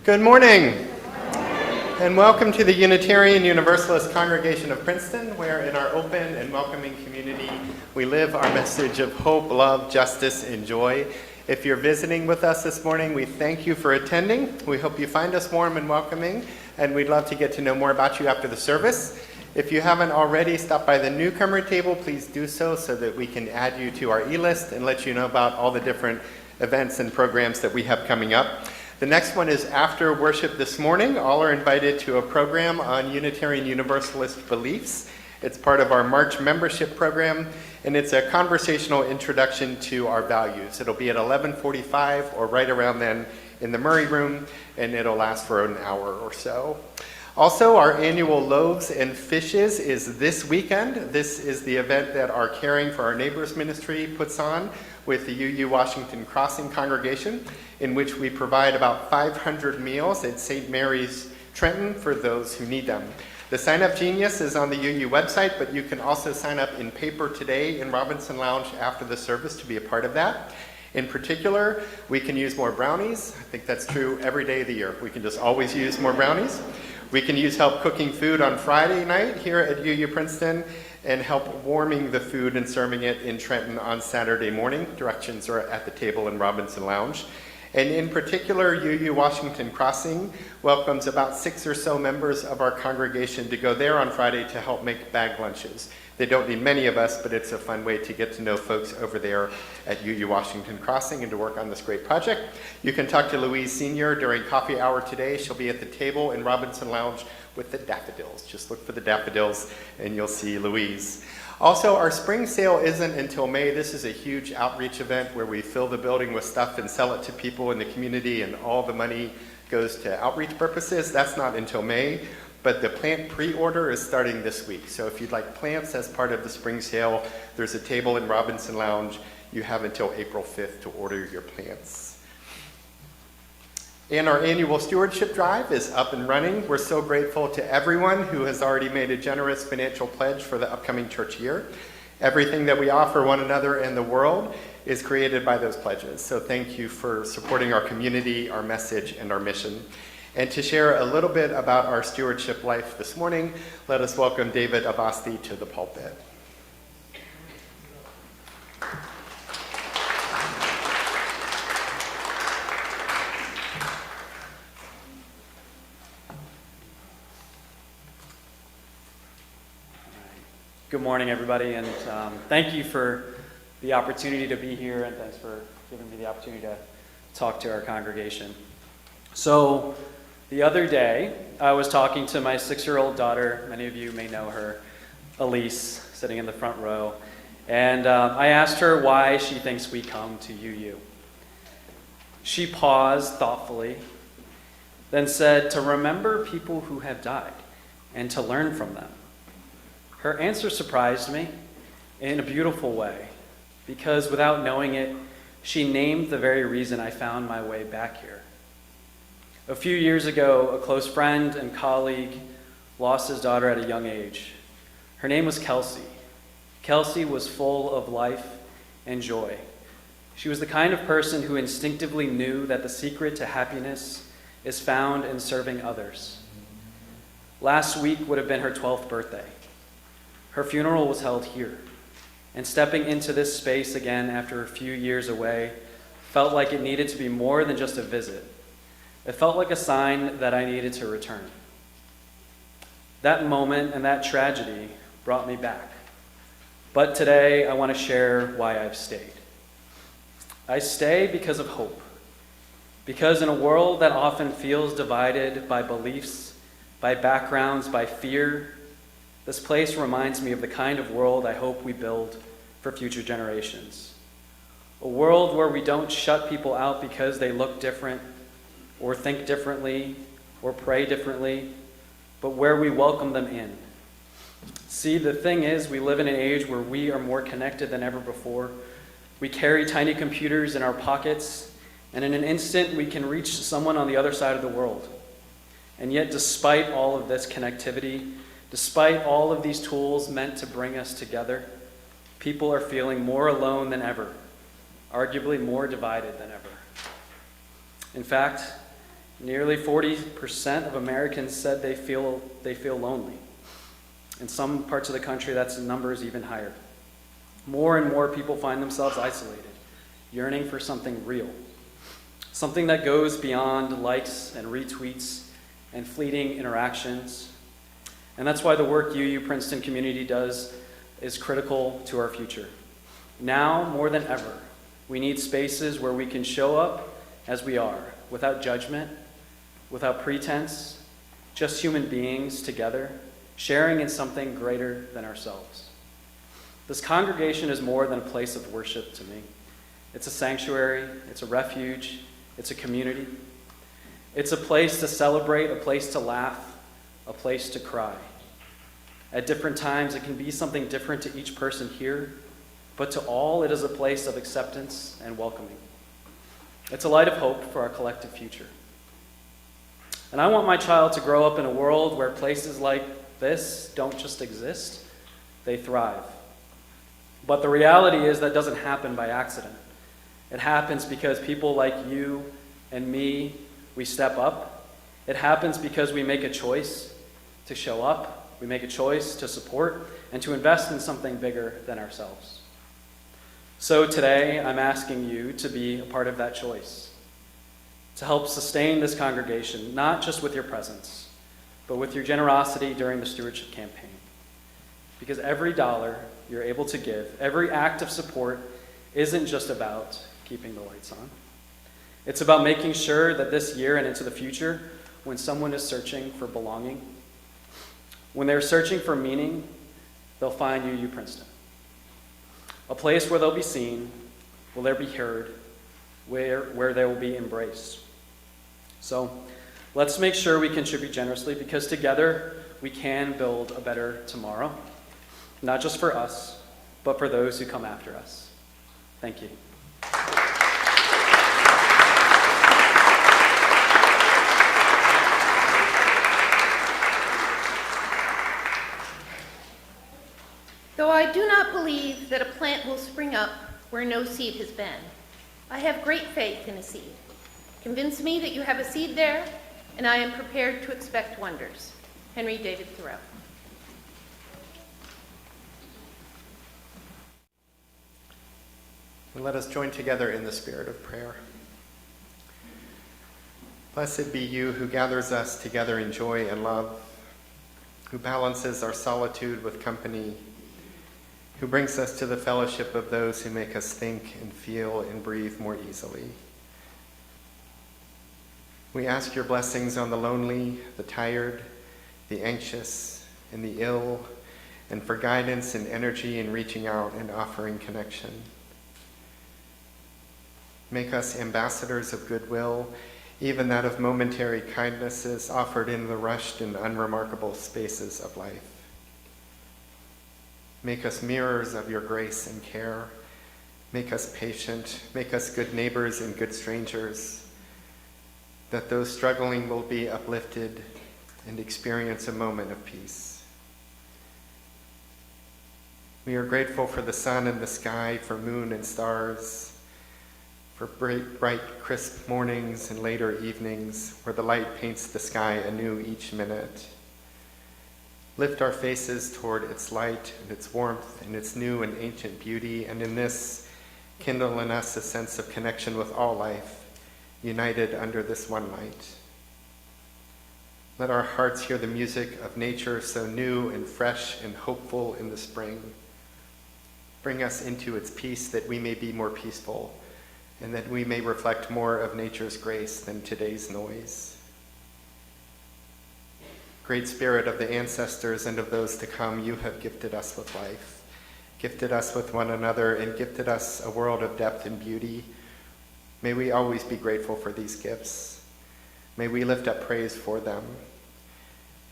Good morning, and welcome to the Unitarian Universalist Congregation of Princeton, where in our open and welcoming community, we live our message of hope, love, justice, and joy. If you're visiting with us this morning, we thank you for attending. We hope you find us warm and welcoming, and we'd love to get to know more about you after the service. If you haven't already stopped by the newcomer table, please do so that we can add you to our e-list and let you know about all the different events and programs that we have coming up. The next one is after worship this morning. All are invited to a program on Unitarian Universalist beliefs. It's part of our March membership program, and it's a conversational introduction to our values. It'll be at 11:45 or right around then in the Murray Room, and it'll last for an hour or so. Also, our annual Loaves and Fishes is this weekend. This is the event that our Caring for Our Neighbors ministry puts on with the UU Washington Crossing congregation, in which we provide about 500 meals at St. Mary's Trenton for those who need them. The sign-up genius is on the UU website, but you can also sign up in paper today in Robinson Lounge after the service to be a part of that. In particular, we can use more brownies. I think that's true every day of the year. We can just always use more brownies. We can use help cooking food on Friday night here at UU Princeton and help warming the food and serving it in Trenton on Saturday morning. Directions are at the table in Robinson Lounge. And in particular, UU Washington Crossing welcomes about 6 or so members of our congregation to go there on Friday to help make bag lunches. They don't need many of us, but it's a fun way to get to know folks over there at UU Washington Crossing and to work on this great project. You can talk to Louise Sr. during coffee hour today. She'll be at the table in Robinson Lounge with the daffodils. Just look for the daffodils and you'll see Louise. Also, our spring sale isn't until May. This is a huge outreach event where we fill the building with stuff and sell it to people in the community, and all the money goes to outreach purposes. That's not until May, but the plant pre-order is starting this week. So if you'd like plants as part of the spring sale, there's a table in Robinson Lounge. You have until April 5th to order your plants. And our annual stewardship drive is up and running. We're so grateful to everyone who has already made a generous financial pledge for the upcoming church year. Everything that we offer one another and the world is created by those pledges. So thank you for supporting our community, our message, and our mission. And to share a little bit about our stewardship life this morning, let us welcome David Abasti to the pulpit. Good morning, everybody, and thank you for the opportunity to be here, and thanks for giving me the opportunity to talk to our congregation. So, the other day, I was talking to my 6-year-old daughter. Many of you may know her, Elise, sitting in the front row, and I asked her why she thinks we come to UU. She paused thoughtfully, then said, to remember people who have died and to learn from them. Her answer surprised me in a beautiful way, because without knowing it, she named the very reason I found my way back here. A few years ago, a close friend and colleague lost his daughter at a young age. Her name was Kelsey. Kelsey was full of life and joy. She was the kind of person who instinctively knew that the secret to happiness is found in serving others. Last week would have been her 12th birthday. Her funeral was held here, and stepping into this space again after a few years away felt like it needed to be more than just a visit. It felt like a sign that I needed to return. That moment and that tragedy brought me back. But today I want to share why I've stayed. I stay because of hope. Because in a world that often feels divided by beliefs, by backgrounds, by fear, this place reminds me of the kind of world I hope we build for future generations. A world where we don't shut people out because they look different, or think differently, or pray differently, but where we welcome them in. See, the thing is, we live in an age where we are more connected than ever before. We carry tiny computers in our pockets, and in an instant we can reach someone on the other side of the world. And yet, despite all of this connectivity, despite all of these tools meant to bring us together, people are feeling more alone than ever, arguably more divided than ever. In fact, Nearly 40% of Americans said they feel lonely. In some parts of the country, that number is even higher. More and more people find themselves isolated, yearning for something real, something that goes beyond likes and retweets and fleeting interactions. And that's why the work UU Princeton community does is critical to our future. Now, more than ever, we need spaces where we can show up as we are, without judgment, without pretense, just human beings together, sharing in something greater than ourselves. This congregation is more than a place of worship to me. It's a sanctuary, it's a refuge, it's a community. It's a place to celebrate, a place to laugh, a place to cry. At different times, it can be something different to each person here, but to all, it is a place of acceptance and welcoming. It's a light of hope for our collective future. And I want my child to grow up in a world where places like this don't just exist, they thrive. But the reality is that doesn't happen by accident. It happens because people like you and me, we step up. It happens because we make a choice to show up, we make a choice to support, and to invest in something bigger than ourselves. So today, I'm asking you to be a part of that choice, to help sustain this congregation, not just with your presence, but with your generosity during the stewardship campaign. Because every dollar you're able to give, every act of support isn't just about keeping the lights on. It's about making sure that this year and into the future, when someone is searching for belonging, when they're searching for meaning, they'll find UU Princeton. A place where they'll be seen, where they'll be heard, where they will be embraced. So let's make sure we contribute generously, because together we can build a better tomorrow, not just for us, but for those who come after us. Thank you. Though I do not believe that a plant will spring up where no seed has been, I have great faith in a seed. Convince me that you have a seed there, and I am prepared to expect wonders. Henry David Thoreau. And let us join together in the spirit of prayer. Blessed be you who gathers us together in joy and love, who balances our solitude with company, who brings us to the fellowship of those who make us think and feel and breathe more easily. We ask your blessings on the lonely, the tired, the anxious, and the ill, and for guidance and energy in reaching out and offering connection. Make us ambassadors of goodwill, even that of momentary kindnesses offered in the rushed and unremarkable spaces of life. Make us mirrors of your grace and care. Make us patient. Make us good neighbors and good strangers, that those struggling will be uplifted and experience a moment of peace. We are grateful for the sun and the sky, for moon and stars, for bright, crisp mornings and later evenings where the light paints the sky anew each minute. Lift our faces toward its light and its warmth and its new and ancient beauty, and in this, kindle in us a sense of connection with all life, united under this one light. Let our hearts hear the music of nature so new and fresh and hopeful in the spring. Bring us into its peace that we may be more peaceful, and that we may reflect more of nature's grace than today's noise. Great Spirit of the ancestors and of those to come, you have gifted us with life, gifted us with one another, and gifted us a world of depth and beauty. May we always be grateful for these gifts. May we lift up praise for them.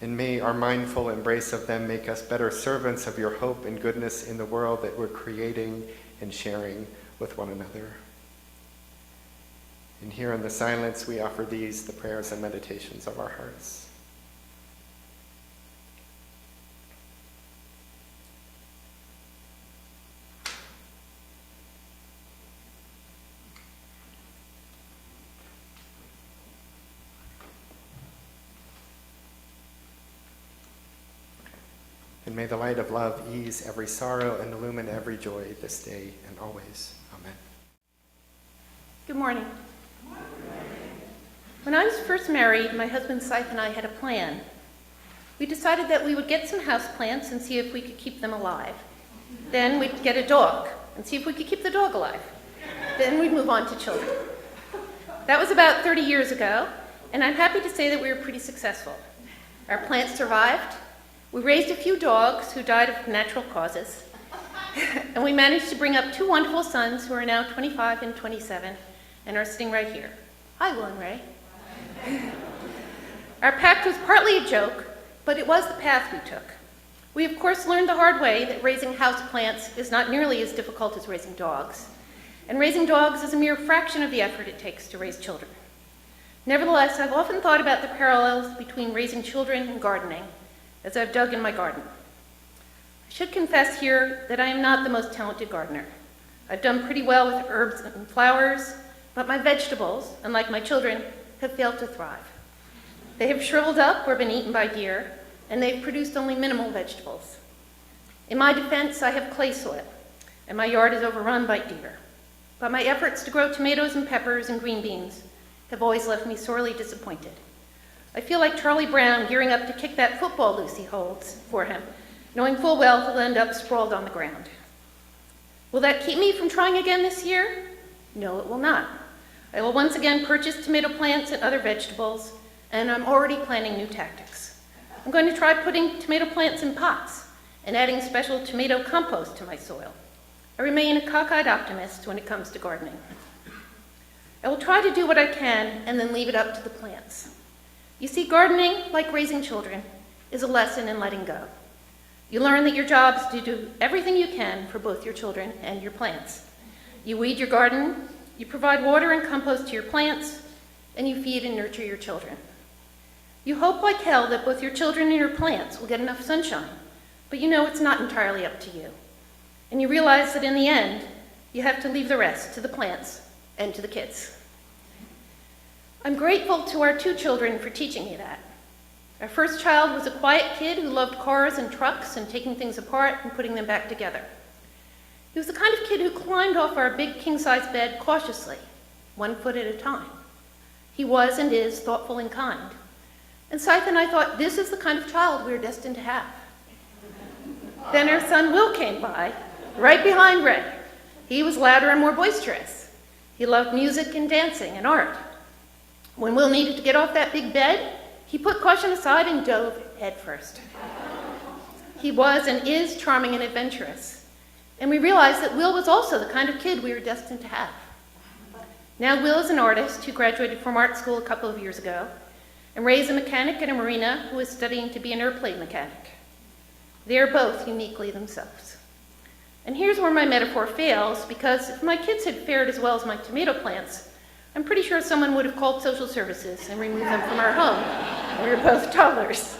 And may our mindful embrace of them make us better servants of your hope and goodness in the world that we're creating and sharing with one another. And here in the silence, we offer these, the prayers and meditations of our hearts. And may the light of love ease every sorrow and illumine every joy this day and always. Amen. Good morning. When I was first married, my husband Scythe and I had a plan. We decided that we would get some houseplants and see if we could keep them alive. Then we'd get a dog and see if we could keep the dog alive. Then we'd move on to children. That was about 30 years ago, and I'm happy to say that we were pretty successful. Our plants survived. We raised a few dogs who died of natural causes. And we managed to bring up 2 wonderful sons who are now 25 and 27 and are sitting right here. Hi, Will and Ray. Our pact was partly a joke, but it was the path we took. We, of course, learned the hard way that raising houseplants is not nearly as difficult as raising dogs. And raising dogs is a mere fraction of the effort it takes to raise children. Nevertheless, I've often thought about the parallels between raising children and gardening as I've dug in my garden. I should confess here that I am not the most talented gardener. I've done pretty well with herbs and flowers, but my vegetables, unlike my children, have failed to thrive. They have shriveled up or been eaten by deer, and they've produced only minimal vegetables. In my defense, I have clay soil, and my yard is overrun by deer. But my efforts to grow tomatoes and peppers and green beans have always left me sorely disappointed. I feel like Charlie Brown gearing up to kick that football Lucy holds for him, knowing full well he'll end up sprawled on the ground. Will that keep me from trying again this year? No, it will not. I will once again purchase tomato plants and other vegetables, and I'm already planning new tactics. I'm going to try putting tomato plants in pots and adding special tomato compost to my soil. I remain a cockeyed optimist when it comes to gardening. I will try to do what I can and then leave it up to the plants. You see, gardening, like raising children, is a lesson in letting go. You learn that your job is to do everything you can for both your children and your plants. You weed your garden, you provide water and compost to your plants, and you feed and nurture your children. You hope like hell that both your children and your plants will get enough sunshine, but you know it's not entirely up to you. And you realize that in the end, you have to leave the rest to the plants and to the kids. I'm grateful to our 2 children for teaching me that. Our first child was a quiet kid who loved cars and trucks and taking things apart and putting them back together. He was the kind of kid who climbed off our big king-size bed cautiously, 1 foot at a time. He was and is thoughtful and kind. And Scythe and I thought, this is the kind of child we were destined to have. Then our son Will came by, right behind Ray. He was louder and more boisterous. He loved music and dancing and art. When Will needed to get off that big bed, he put caution aside and dove headfirst. He was and is charming and adventurous. And we realized that Will was also the kind of kid we were destined to have. Now Will is an artist who graduated from art school a couple of years ago, and Ray is a mechanic at a marina who is studying to be an airplane mechanic. They are both uniquely themselves. And here's where my metaphor fails, because if my kids had fared as well as my tomato plants, I'm pretty sure someone would have called social services and removed them from our home. We were both toddlers.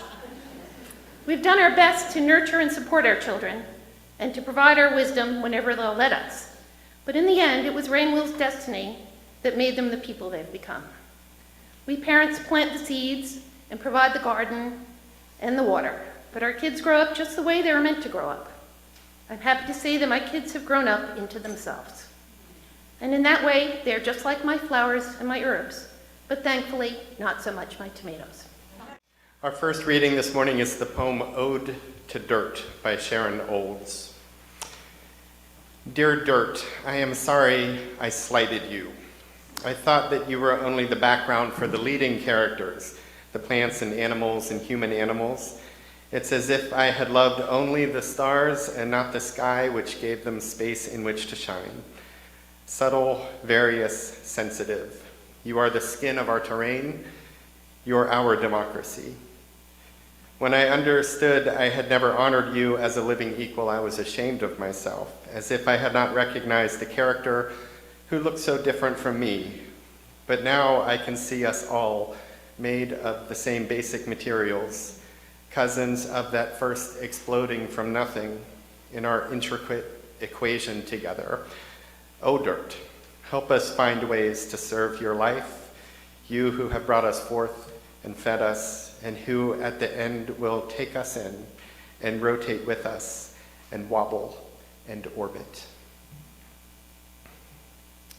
We've done our best to nurture and support our children, and to provide our wisdom whenever they'll let us. But in the end, it was Ray and Will's destiny that made them the people they've become. We parents plant the seeds and provide the garden and the water, but our kids grow up just the way they were meant to grow up. I'm happy to say that my kids have grown up into themselves. And in that way, they're just like my flowers and my herbs, but thankfully, not so much my tomatoes. Our first reading this morning is the poem Ode to Dirt by Sharon Olds. Dear Dirt, I am sorry I slighted you. I thought that you were only the background for the leading characters, the plants and animals and human animals. It's as if I had loved only the stars and not the sky, which gave them space in which to shine. Subtle, various, sensitive. You are the skin of our terrain. You're our democracy. When I understood I had never honored you as a living equal, I was ashamed of myself, as if I had not recognized the character who looked so different from me. But now I can see us all made of the same basic materials, cousins of that first exploding from nothing in our intricate equation together. Oh, Dirt, help us find ways to serve your life, you who have brought us forth and fed us, and who at the end will take us in and rotate with us and wobble and orbit.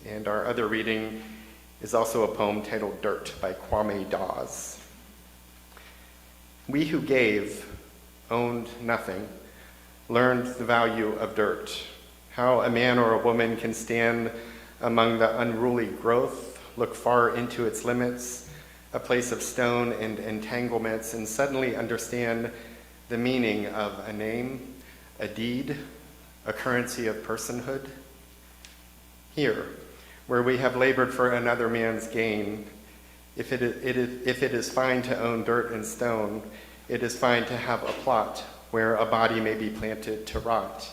And our other reading is also a poem titled Dirt by Kwame Dawes. We who gave, owned nothing, learned the value of dirt, how a man or a woman can stand among the unruly growth, look far into its limits, a place of stone and entanglements, and suddenly understand the meaning of a name, a deed, a currency of personhood. Here, where we have labored for another man's gain, if it is fine to own dirt and stone, it is fine to have a plot where a body may be planted to rot.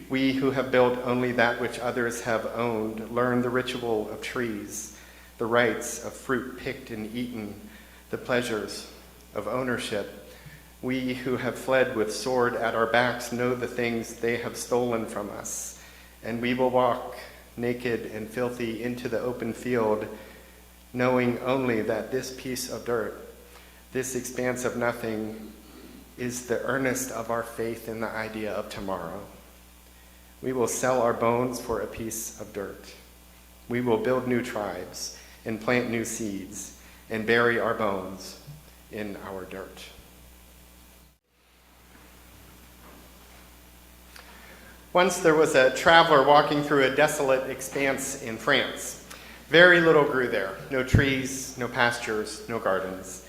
We who have built only that which others have owned learn the ritual of trees, the rites of fruit picked and eaten, the pleasures of ownership. We who have fled with sword at our backs know the things they have stolen from us, and we will walk naked and filthy into the open field, knowing only that this piece of dirt, this expanse of nothing, is the earnest of our faith in the idea of tomorrow. We will sell our bones for a piece of dirt. We will build new tribes and plant new seeds and bury our bones in our dirt. Once there was a traveler walking through a desolate expanse in France. Very little grew there, no trees, no pastures, no gardens.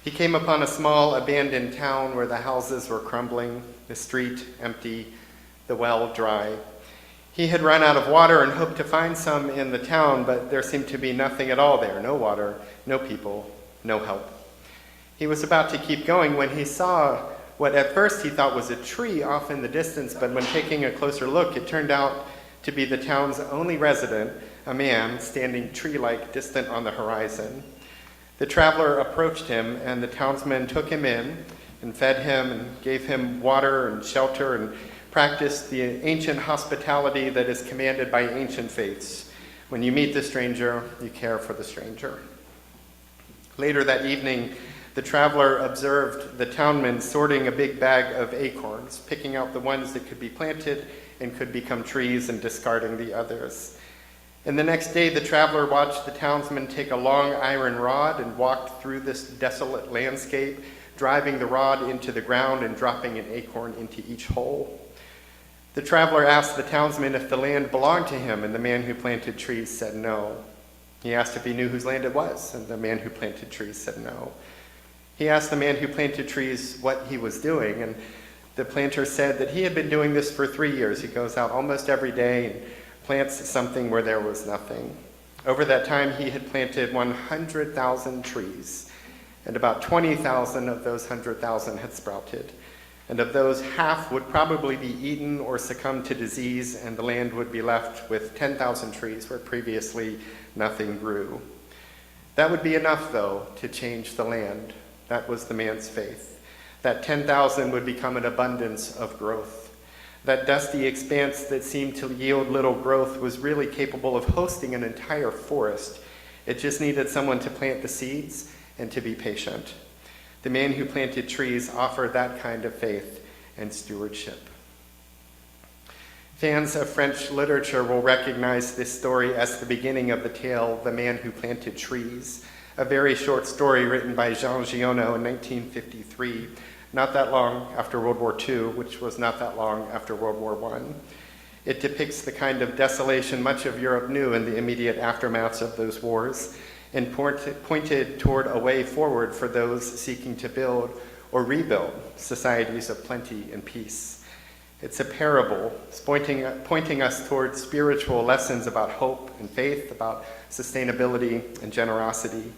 He came upon a small abandoned town where the houses were crumbling, the street empty, the well dry. He had run out of water and hoped to find some in the town, but there seemed to be nothing at all there, no water, no people, no help. He was about to keep going when he saw what at first he thought was a tree off in the distance, but when taking a closer look, it turned out to be the town's only resident, a man standing tree-like distant on the horizon. The traveler approached him, and the townsmen took him in and fed him and gave him water and shelter and practiced the ancient hospitality that is commanded by ancient faiths. When you meet the stranger, you care for the stranger. Later that evening, the traveler observed the townmen sorting a big bag of acorns, picking out the ones that could be planted and could become trees and discarding the others. And the next day, the traveler watched the townsmen take a long iron rod and walked through this desolate landscape, driving the rod into the ground and dropping an acorn into each hole. The traveler asked the townsmen if the land belonged to him, and the man who planted trees said no. He asked if he knew whose land it was, and the man who planted trees said no. He asked the man who planted trees what he was doing, and the planter said that he had been doing this for 3 years. He goes out almost every day and plants something where there was nothing. Over that time, he had planted 100,000 trees, and about 20,000 of those 100,000 had sprouted. And of those, half would probably be eaten or succumb to disease, and the land would be left with 10,000 trees where previously nothing grew. That would be enough, though, to change the land. That was the man's faith. That 10,000 would become an abundance of growth. That dusty expanse that seemed to yield little growth was really capable of hosting an entire forest. It just needed someone to plant the seeds and to be patient. The man who planted trees offered that kind of faith and stewardship. Fans of French literature will recognize this story as the beginning of the tale, The Man Who Planted Trees, a very short story written by Jean Giono in 1953, not that long after World War II, which was not that long after World War I. It depicts the kind of desolation much of Europe knew in the immediate aftermaths of those wars, and pointed toward a way forward for those seeking to build or rebuild societies of plenty and peace. It's a parable pointing us toward spiritual lessons about hope and faith, about sustainability and generosity.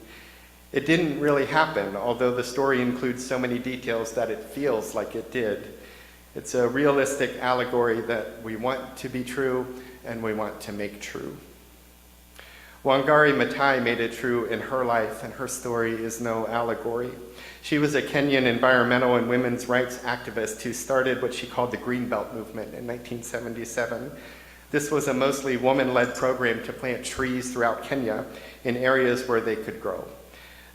It didn't really happen, although the story includes so many details that it feels like it did. It's a realistic allegory that we want to be true and we want to make true. Wangari Maathai made it true in her life, and her story is no allegory. She was a Kenyan environmental and women's rights activist who started what she called the Greenbelt movement in 1977. This was a mostly woman-led program to plant trees throughout Kenya in areas where they could grow.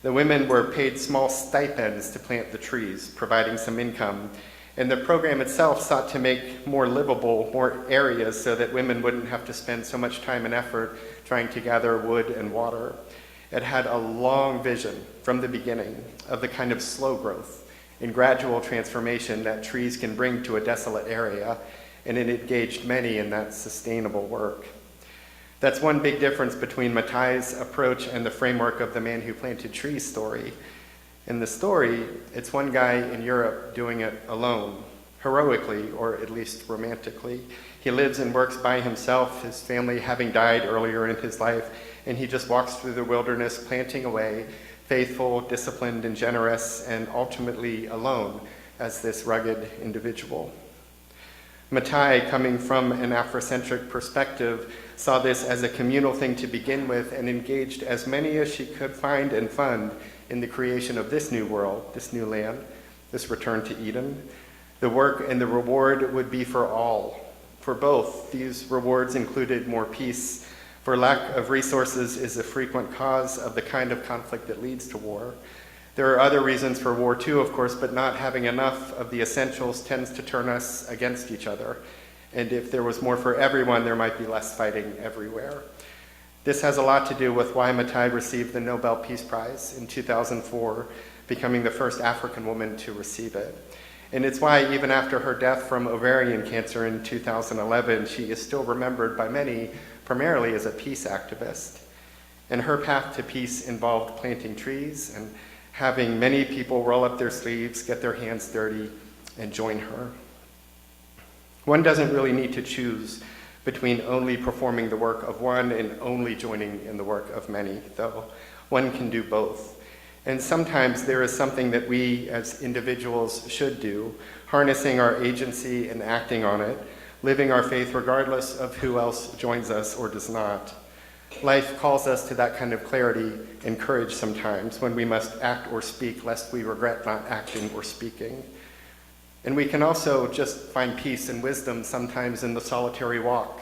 The women were paid small stipends to plant the trees, providing some income, And the program itself sought to make more livable, more areas so that women wouldn't have to spend so much time and effort trying to gather wood and water. It had a long vision from the beginning of the kind of slow growth and gradual transformation that trees can bring to a desolate area, and it engaged many in that sustainable work. That's one big difference between Mattai's approach and the framework of the Man Who Planted Trees story. In the story, it's one guy in Europe doing it alone, heroically, or at least romantically. He lives and works by himself, his family having died earlier in his life, and he just walks through the wilderness planting away, faithful, disciplined, and generous, and ultimately alone as this rugged individual. Mattai, coming from an Afrocentric perspective, saw this as a communal thing to begin with and engaged as many as she could find and fund in the creation of this new world, this new land, this return to Eden. The work and the reward would be for all. For both, these rewards included more peace, for lack of resources is a frequent cause of the kind of conflict that leads to war. There are other reasons for war too, of course, but not having enough of the essentials tends to turn us against each other. And if there was more for everyone, there might be less fighting everywhere. This has a lot to do with why Mattai received the Nobel Peace Prize in 2004, becoming the first African woman to receive it. And it's why even after her death from ovarian cancer in 2011, she is still remembered by many primarily as a peace activist. And her path to peace involved planting trees and having many people roll up their sleeves, get their hands dirty, and join her. One doesn't really need to choose between only performing the work of one and only joining in the work of many, though one can do both. And sometimes there is something that we as individuals should do, harnessing our agency and acting on it, living our faith regardless of who else joins us or does not. Life calls us to that kind of clarity and courage sometimes when we must act or speak lest we regret not acting or speaking. And we can also just find peace and wisdom sometimes in the solitary walk.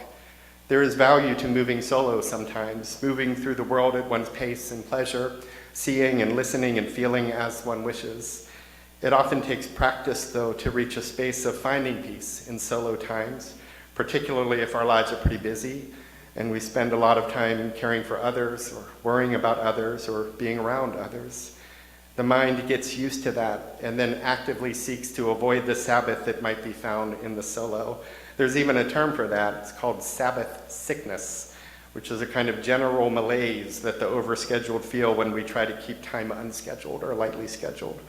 There is value to moving solo sometimes, moving through the world at one's pace and pleasure, seeing and listening and feeling as one wishes. It often takes practice, though, to reach a space of finding peace in solo times, particularly if our lives are pretty busy and we spend a lot of time caring for others or worrying about others or being around others. The mind gets used to that and then actively seeks to avoid the Sabbath that might be found in the solo. There's even a term for that. It's called Sabbath sickness, which is a kind of general malaise that the overscheduled feel when we try to keep time unscheduled or lightly scheduled.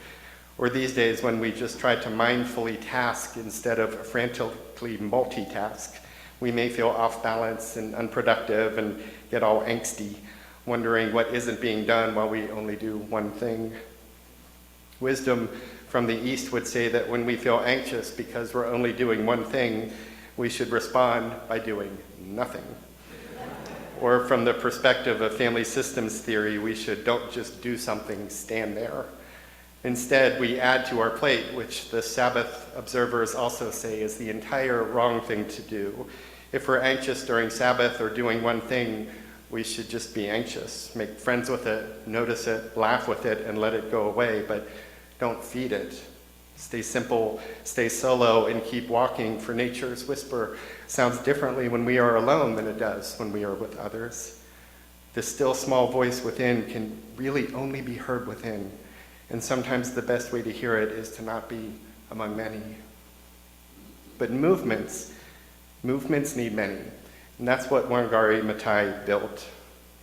Or these days when we just try to mindfully task instead of frantically multitask, we may feel off balance and unproductive and get all angsty, wondering what isn't being done while we only do one thing. Wisdom from the East would say that when we feel anxious because we're only doing one thing, we should respond by doing nothing. Or from the perspective of family systems theory, we should don't just do something, stand there. Instead, we add to our plate, which the Sabbath observers also say is the entire wrong thing to do. If we're anxious during Sabbath or doing one thing, we should just be anxious. Make friends with it, notice it, laugh with it, and let it go away, but don't feed it. Stay simple, stay solo, and keep walking, for nature's whisper sounds differently when we are alone than it does when we are with others. The still small voice within can really only be heard within. And sometimes the best way to hear it is to not be among many. But movements need many. And that's what Wangari Maathai built.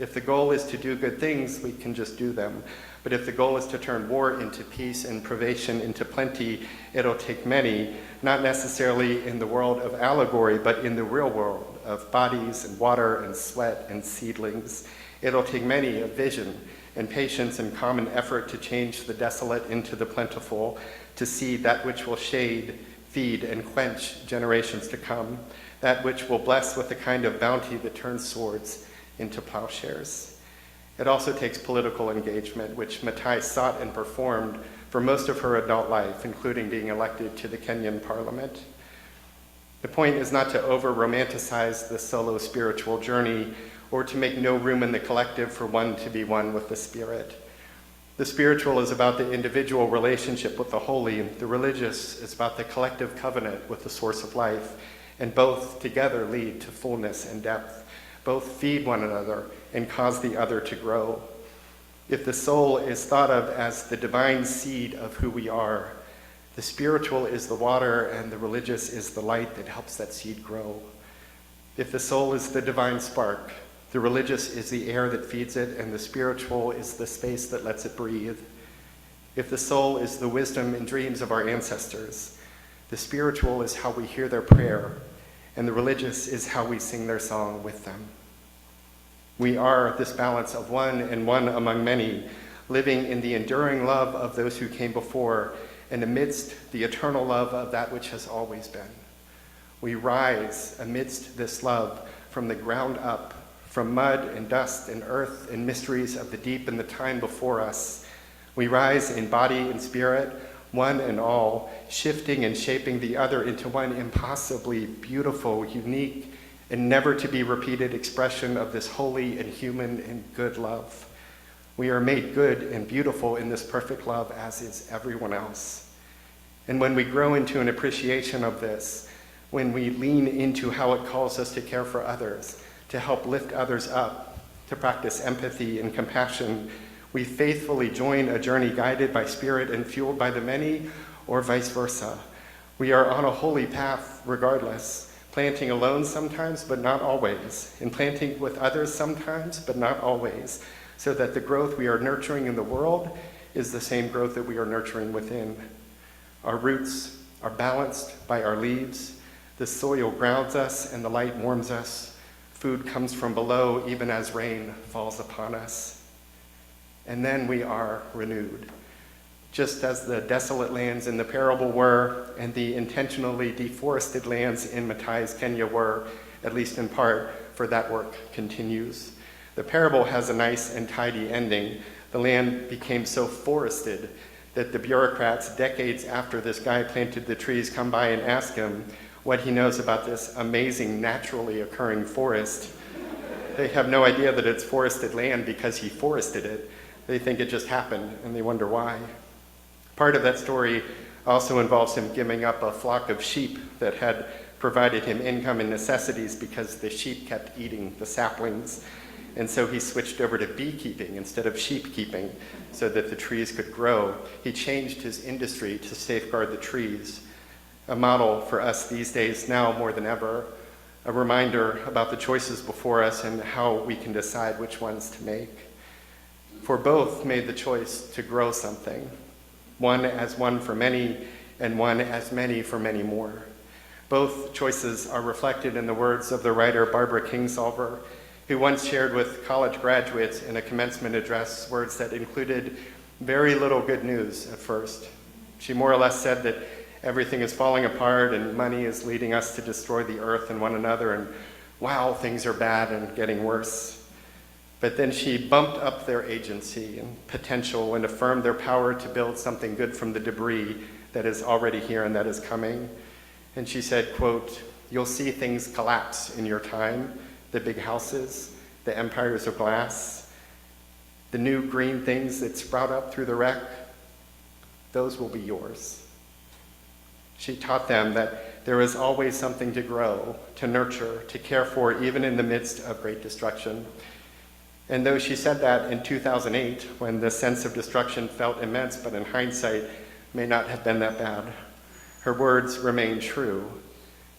If the goal is to do good things, we can just do them. But if the goal is to turn war into peace and privation into plenty, it'll take many, not necessarily in the world of allegory, but in the real world of bodies and water and sweat and seedlings. It'll take many of vision and patience and common effort to change the desolate into the plentiful, to seed that which will shade, feed, and quench generations to come, that which will bless with the kind of bounty that turns swords into plowshares. It also takes political engagement, which Maathai sought and performed for most of her adult life, including being elected to the Kenyan parliament. The point is not to over-romanticize the solo spiritual journey or to make no room in the collective for one to be one with the Spirit. The spiritual is about the individual relationship with the holy, and the religious is about the collective covenant with the source of life, and both together lead to fullness and depth. Both feed one another and cause the other to grow. If the soul is thought of as the divine seed of who we are, the spiritual is the water and the religious is the light that helps that seed grow. If the soul is the divine spark, the religious is the air that feeds it, and the spiritual is the space that lets it breathe. If the soul is the wisdom and dreams of our ancestors, the spiritual is how we hear their prayer, and the religious is how we sing their song with them. We are this balance of one and one among many, living in the enduring love of those who came before, and amidst the eternal love of that which has always been. We rise amidst this love from the ground up, from mud and dust and earth and mysteries of the deep and the time before us. We rise in body and spirit, one and all, shifting and shaping the other into one impossibly beautiful, unique, and never to be repeated expression of this holy and human and good love. We are made good and beautiful in this perfect love, as is everyone else. And when we grow into an appreciation of this, when we lean into how it calls us to care for others, to help lift others up, to practice empathy and compassion, we faithfully join a journey guided by spirit and fueled by the many, or vice versa. We are on a holy path regardless, planting alone sometimes, but not always, and planting with others sometimes, but not always, so that the growth we are nurturing in the world is the same growth that we are nurturing within. Our roots are balanced by our leaves. The soil grounds us and the light warms us. Food comes from below even as rain falls upon us. And then we are renewed. Just as the desolate lands in the parable were, and the intentionally deforested lands in Mattai's Kenya were, at least in part, for that work continues. The parable has a nice and tidy ending. The land became so forested that the bureaucrats, decades after this guy planted the trees, come by and ask him what he knows about this amazing naturally occurring forest. They have no idea that it's forested land because he forested it. They think it just happened, and they wonder why. Part of that story also involves him giving up a flock of sheep that had provided him income and necessities because the sheep kept eating the saplings. And so he switched over to beekeeping instead of sheep keeping so that the trees could grow. He changed his industry to safeguard the trees. A model for us these days now more than ever, a reminder about the choices before us and how we can decide which ones to make. For both made the choice to grow something, one as one for many and one as many for many more. Both choices are reflected in the words of the writer Barbara Kingsolver, who once shared with college graduates in a commencement address words that included very little good news at first. She more or less said that everything is falling apart and money is leading us to destroy the earth and one another, and wow, things are bad and getting worse. But then she bumped up their agency and potential and affirmed their power to build something good from the debris that is already here and that is coming. And she said, quote, "You'll see things collapse in your time, the big houses, the empires of glass, the new green things that sprout up through the wreck, those will be yours." She taught them that there is always something to grow, to nurture, to care for, even in the midst of great destruction. And though she said that in 2008, when the sense of destruction felt immense, but in hindsight may not have been that bad, her words remain true.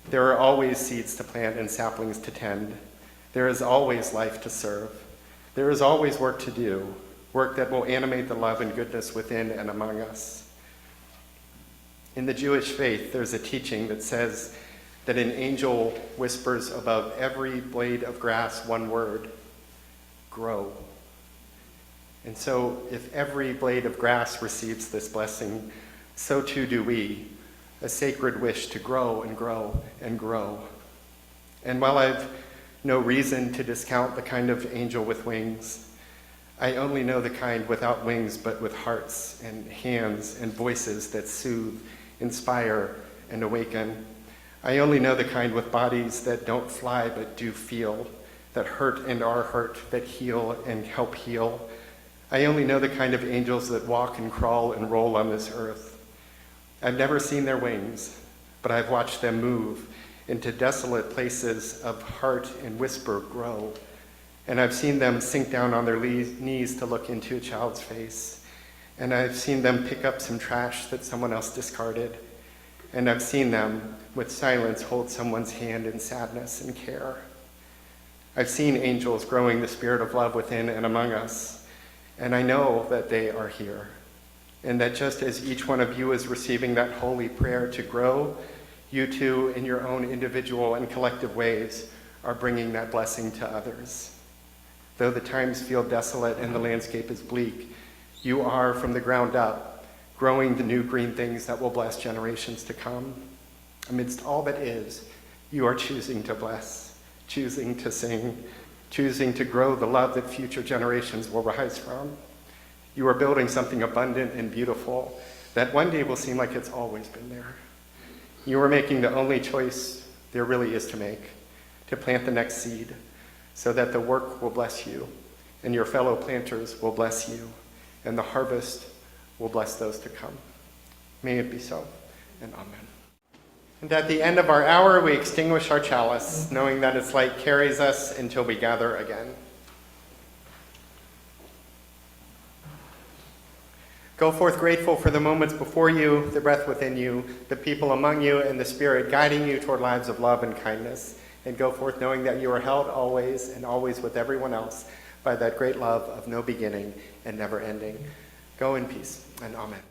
There are always seeds to plant and saplings to tend. There is always life to serve. There is always work to do, work that will animate the love and goodness within and among us. In the Jewish faith, there's a teaching that says that an angel whispers above every blade of grass one word: grow. And so if every blade of grass receives this blessing, so too do we, a sacred wish to grow and grow and grow. And while I've no reason to discount the kind of angel with wings, I only know the kind without wings but with hearts and hands and voices that soothe, inspire, and awaken. I only know the kind with bodies that don't fly but do feel, that hurt and are hurt, that heal and help heal. I only know the kind of angels that walk and crawl and roll on this earth. I've never seen their wings, but I've watched them move into desolate places of heart and whisper grow. And I've seen them sink down on their knees to look into a child's face. And I've seen them pick up some trash that someone else discarded. And I've seen them, with silence, hold someone's hand in sadness and care. I've seen angels growing the spirit of love within and among us. And I know that they are here. And that just as each one of you is receiving that holy prayer to grow, you too, in your own individual and collective ways, are bringing that blessing to others. Though the times feel desolate and the landscape is bleak, you are, from the ground up, growing the new green things that will bless generations to come. Amidst all that is, you are choosing to bless, choosing to sing, choosing to grow the love that future generations will rise from. You are building something abundant and beautiful that one day will seem like it's always been there. You are making the only choice there really is to make, to plant the next seed, so that the work will bless you, and your fellow planters will bless you, and the harvest will bless those to come. May it be so, and amen. And at the end of our hour, we extinguish our chalice, knowing that its light carries us until we gather again. Go forth grateful for the moments before you, the breath within you, the people among you, and the Spirit guiding you toward lives of love and kindness. And go forth knowing that you are held always and always with everyone else by that great love of no beginning and never ending. Go in peace, and amen.